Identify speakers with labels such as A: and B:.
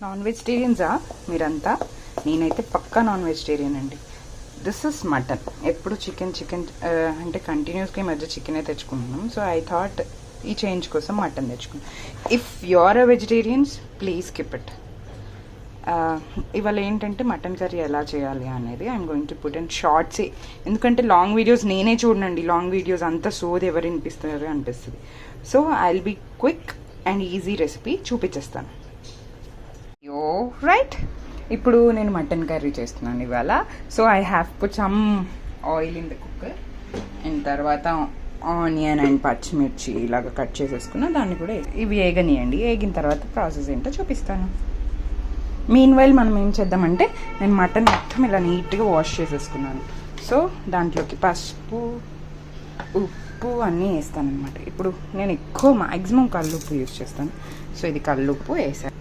A: Non వెజిటేరియన్సా మీరంతా? నేనైతే పక్కా నాన్ వెజిటేరియన్ అండి. This is mutton. ఎప్పుడు చికెన్ అంటే కంటిన్యూస్గా ఈ మధ్య చికెనే తెచ్చుకుంటున్నాం. సో ఐ థాట్ ఈ చేంజ్ కోసం మటన్ తెచ్చుకున్నాం. If you are a vegetarians please skip it. ఇవాళ ఏంటంటే మటన్ కర్రీ ఎలా చేయాలి అనేది I'm going to put in షార్ట్సే. ఎందుకంటే లాంగ్ వీడియోస్ నేనే చూడండి, లాంగ్ వీడియోస్ అంతా సోది ఎవరు వినిపిస్తారు అనిపిస్తుంది. So I will be quick and easy recipe చూపించేస్తాను. యో రైట్, ఇప్పుడు నేను మటన్ కర్రీ చేస్తున్నాను ఇవాళ. So I have put some oil in the cooker and తర్వాత ఆనియన్ అండ్ పచ్చిమిర్చి ఇలాగ కట్ చేసేసుకున్న దాన్ని కూడా ఇవి వేగనియండి. వేగిన తర్వాత ప్రాసెస్ ఏంటో చూపిస్తాను. మీన్ వైల్ మనం ఏం చేద్దామంటే, నేను మటన్ మొత్తం ఇలా నీట్గా వాష్ చేసేసుకున్నాను. సో దాంట్లోకి పసుపు, ఉప్పు అన్నీ వేస్తాను అనమాట. ఇప్పుడు నేను ఎక్కువ మ్యాక్సిమం కల్లుప్పు యూజ్ చేస్తాను. సో ఇది కల్లుప్పు వేసాను.